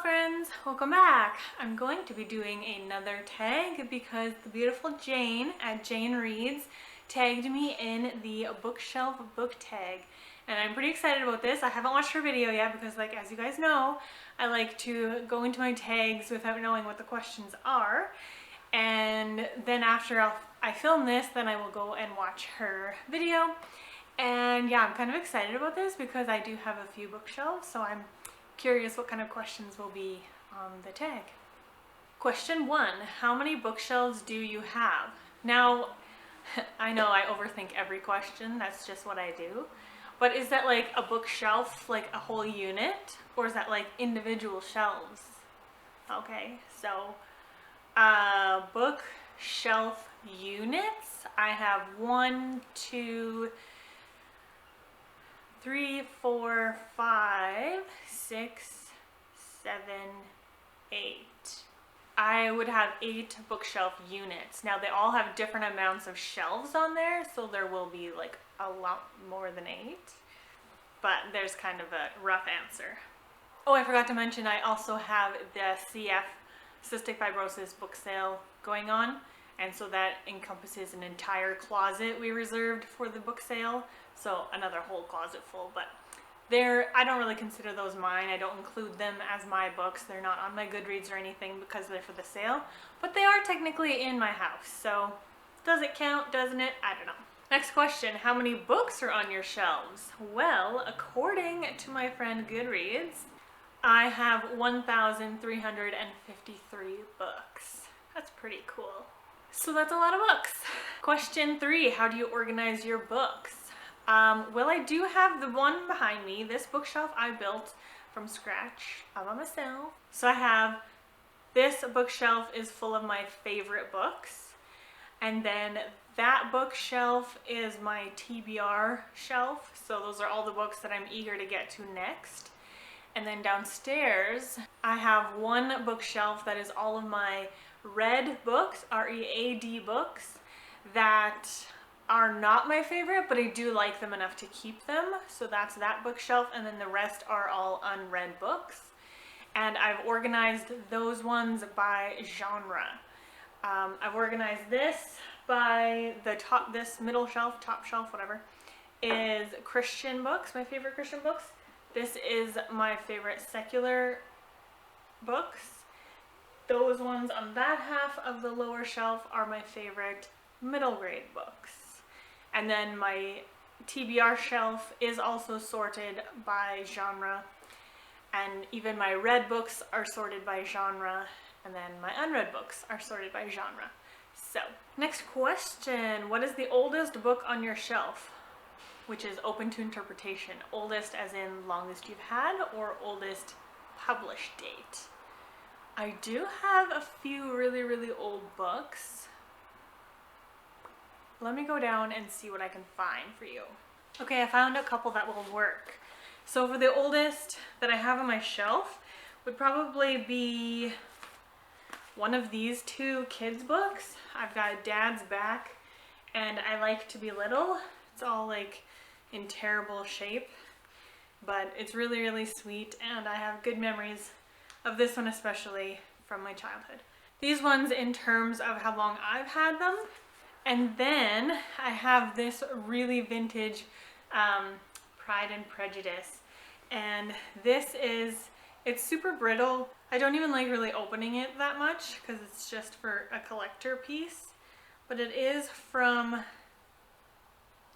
Hello friends, welcome back. I'm going to be doing another tag because the beautiful Jane at Jane Reads tagged me in the bookshelf book tag. And I'm pretty excited about this. I haven't watched her video yet because, like, as you guys know, I like to go into my tags without knowing what the questions are. And then after I film this, then I will go and watch her video. And yeah, I'm kind of excited about this because I do have a few bookshelves, so I'm curious what kind of questions will be on the tag. Question 1, how many bookshelves do you have? Now, I know I overthink every question, that's just what I do. But is that like a bookshelf, like a whole unit? Or is that like individual shelves? Okay, so bookshelf units, I have 1, 2, 3, 4, 5, 6, 7, 8. I would have 8 bookshelf units. Now they all have different amounts of shelves on there, so there will be like a lot more than 8. But there's kind of a rough answer. Oh, I forgot to mention I also have the CF cystic fibrosis book sale going on. And so that encompasses an entire closet we reserved for the book sale. So another whole closet full, but I don't really consider those mine. I don't include them as my books. They're not on my Goodreads or anything because they're for the sale, but they are technically in my house. So does it count? Doesn't it? I don't know. Next question, how many books are on your shelves? Well, according to my friend Goodreads, I have 1,353 books. That's pretty cool. So that's a lot of books. Question 3, how do you organize your books? Well, I do have the one behind me. This bookshelf I built from scratch all by myself. So I have, this bookshelf is full of my favorite books. And then that bookshelf is my TBR shelf. So those are all the books that I'm eager to get to next. And then downstairs, I have one bookshelf that is all of my read books, R-E-A-D books, that are not my favorite, but I do like them enough to keep them. So that's that bookshelf, and then the rest are all unread books. And I've organized those ones by genre. I've organized this by the top, this middle shelf, top shelf, whatever, is Christian books, my favorite Christian books. This is my favorite secular books. Those ones on that half of the lower shelf are my favorite middle grade books. And then my TBR shelf is also sorted by genre, and even my read books are sorted by genre, and then my unread books are sorted by genre. So, next question, what is the oldest book on your shelf? Which is open to interpretation. Oldest as in longest you've had, or oldest published date. I do have a few really, really old books. Let me go down and see what I can find for you. Okay, I found a couple that will work. So for the oldest that I have on my shelf would probably be one of these 2 kids books. I've got Dad's Back and I Like to Be Little. It's all like in terrible shape, but it's really, really sweet, and I have good memories of this one, especially from my childhood. These ones in terms of how long I've had them. And then I have this really vintage Pride and Prejudice, and this is, it's super brittle. I don't even like really opening it that much because it's just for a collector piece, but it is from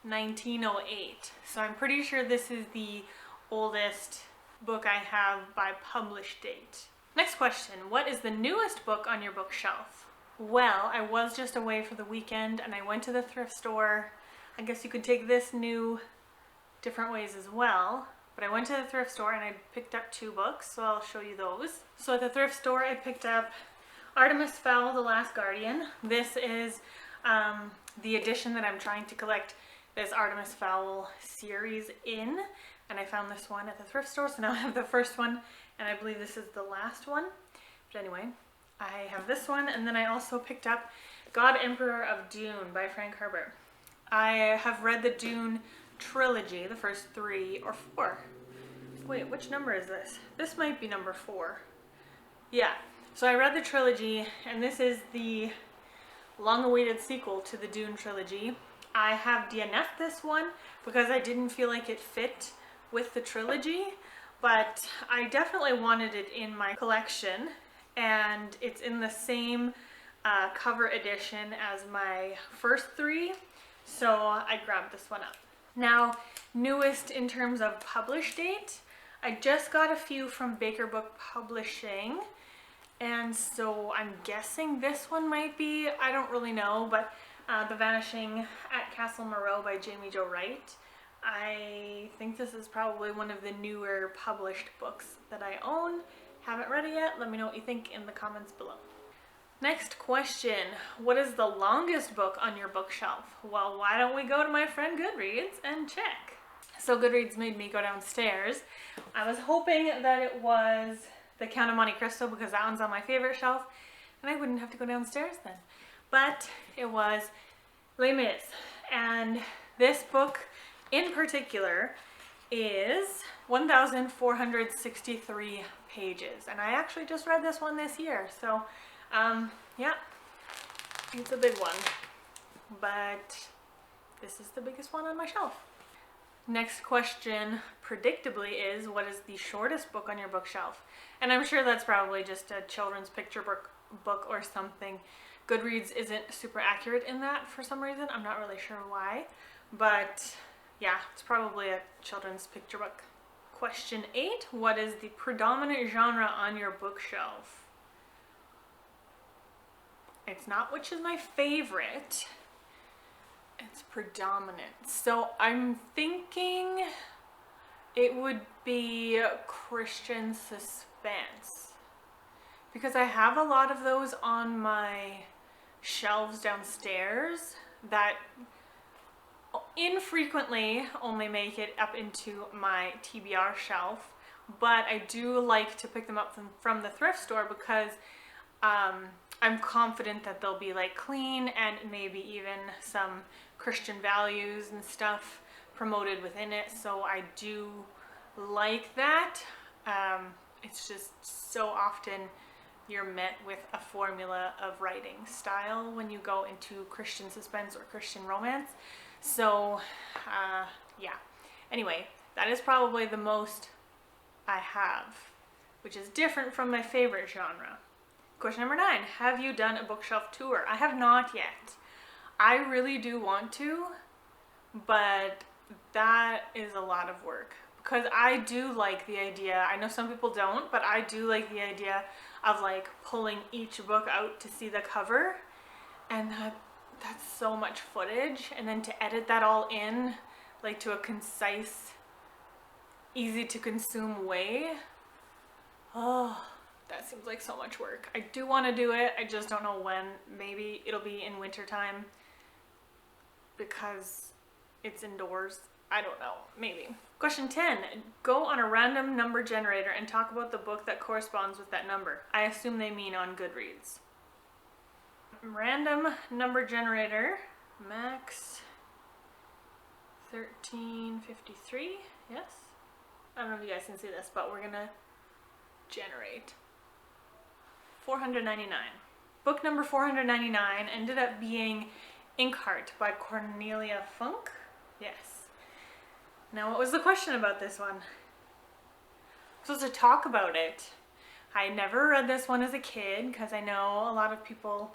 1908. So I'm pretty sure this is the oldest book I have by published date. Next question, what is the newest book on your bookshelf? Well, I was just away for the weekend and I went to the thrift store. I guess you could take this new different ways as well. But I went to the thrift store and I picked up 2 books, so I'll show you those. So at the thrift store I picked up Artemis Fowl, The Last Guardian. This is the edition that I'm trying to collect this Artemis Fowl series in. And I found this one at the thrift store, so now I have the first one, and I believe this is the last one. But anyway, I have this one, and then I also picked up God Emperor of Dune by Frank Herbert. I have read the Dune trilogy, the first 3 or 4. Wait, which number is this? This might be number 4. Yeah, so I read the trilogy, and this is the long-awaited sequel to the Dune trilogy. I have DNF'd this one because I didn't feel like it fit with the trilogy, but I definitely wanted it in my collection, and it's in the same cover edition as my first three, so I grabbed this one up. Now, newest in terms of publish date, I just got a few from Baker Book Publishing, and so I'm guessing this one might be, I don't really know, but The Vanishing at Castle Moreau by Jamie Jo Wright. I think this is probably one of the newer published books that I own. Haven't read it yet. Let me know what you think in the comments below. Next question, what is the longest book on your bookshelf? Well, why don't we go to my friend Goodreads and check? So Goodreads made me go downstairs. I was hoping that it was The Count of Monte Cristo because that one's on my favorite shelf and I wouldn't have to go downstairs then. But it was Les Mis, and this book in particular is 1,463 pages, and I actually just read this one this year, so yeah, it's a big one, but this is the biggest one on my shelf. Next question, predictably, is what is the shortest book on your bookshelf? And I'm sure that's probably just a children's picture book or something. Goodreads isn't super accurate in that for some reason. I'm not really sure why, but yeah, it's probably a children's picture book. Question 8, what is the predominant genre on your bookshelf? It's not which is my favorite, it's predominant. So I'm thinking it would be Christian suspense, because I have a lot of those on my shelves downstairs that infrequently only make it up into my TBR shelf, but I do like to pick them up from the thrift store because I'm confident that they'll be like clean and maybe even some Christian values and stuff promoted within it, so I do like that. It's just so often you're met with a formula of writing style when you go into Christian suspense or Christian romance. So yeah, anyway, that is probably the most I have, which is different from my favorite genre. Question number 9, have you done a bookshelf tour? I have not yet. I really do want to, but that is a lot of work because I do like the idea. I know some people don't, but I do like the idea of like pulling each book out to see the cover, and that's so much footage, and then to edit that all in like to a concise, easy to consume way. Oh, that seems like so much work. I do want to do it, I just don't know when. Maybe it'll be in winter time because it's indoors. I don't know, maybe. Question 10, go on a random number generator and talk about the book that corresponds with that number. I assume they mean on Goodreads. Random number generator, max 1353, yes? I don't know if you guys can see this, but we're gonna generate 499. Book number 499 ended up being Inkheart by Cornelia Funk. Yes. Now, what was the question about this one? I'm supposed to talk about it. I never read this one as a kid because I know a lot of people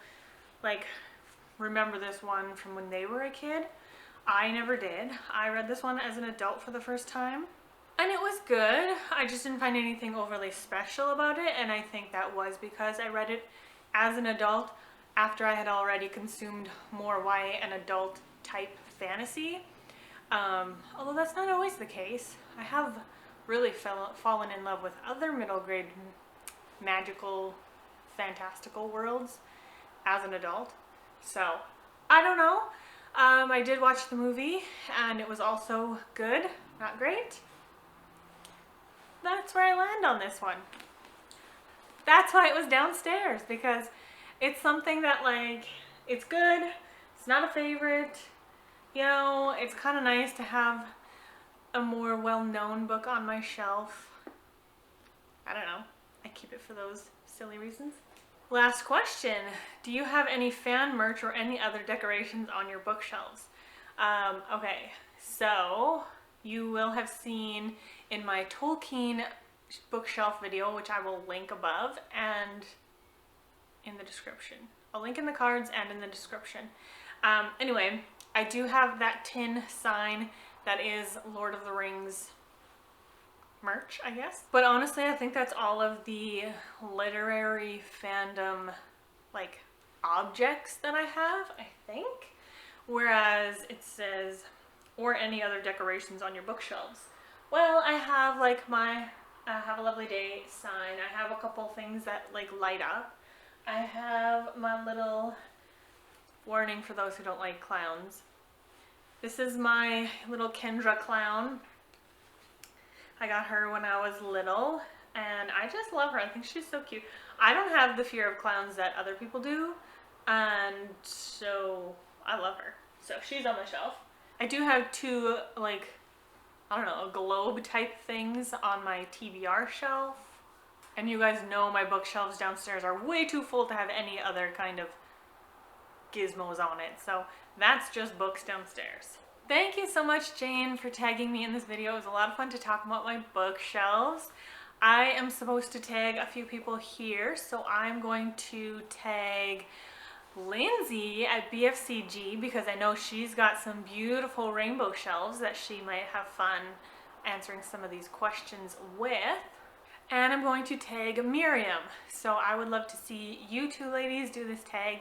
like remember this one from when they were a kid. I never did. I read this one as an adult for the first time, and it was good. I just didn't find anything overly special about it, and I think that was because I read it as an adult after I had already consumed more YA and adult type fantasy. Although that's not always the case. I have really fallen in love with other middle grade magical, fantastical worlds as an adult. So, I don't know. I did watch the movie and it was also good, not great. That's where I land on this one. That's why it was downstairs, because it's something that like, it's good, it's not a favorite, you know, it's kind of nice to have a more well-known book on my shelf. I don't know. I keep it for those silly reasons. Last question. Do you have any fan merch or any other decorations on your bookshelves? Okay, so you will have seen in my Tolkien bookshelf video, which I will link above and in the description. I'll link in the cards and in the description. Anyway, I do have that tin sign that is Lord of the Rings merch, I guess. But honestly, I think that's all of the literary fandom like objects that I have, I think. Whereas it says, or any other decorations on your bookshelves. Well, I have like my Have a Lovely Day sign. I have a couple things that like light up. I have my little warning for those who don't like clowns. This is my little Kendra clown. I got her when I was little and I just love her. I think she's so cute. I don't have the fear of clowns that other people do, and so I love her. So she's on my shelf. I do have two, like, I don't know, globe type things on my TBR shelf. And you guys know my bookshelves downstairs are way too full to have any other kind of gizmos on it. So that's just books downstairs. Thank you so much, Jane, for tagging me in this video. It was a lot of fun to talk about my bookshelves. I am supposed to tag a few people here, so I'm going to tag Lindsay at BFCG because I know she's got some beautiful rainbow shelves that she might have fun answering some of these questions with. And I'm going to tag Miriam. So I would love to see you two ladies do this tag,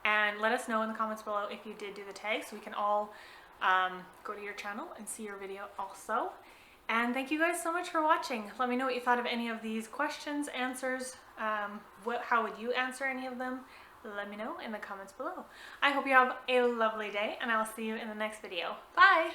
and let us know in the comments below if you did do the tag so we can all go to your channel and see your video also. And thank you guys so much for watching. Let me know what you thought of any of these questions, answers. How would you answer any of them? Let me know in the comments below. I hope you have a lovely day, and I'll see you in the next video. Bye!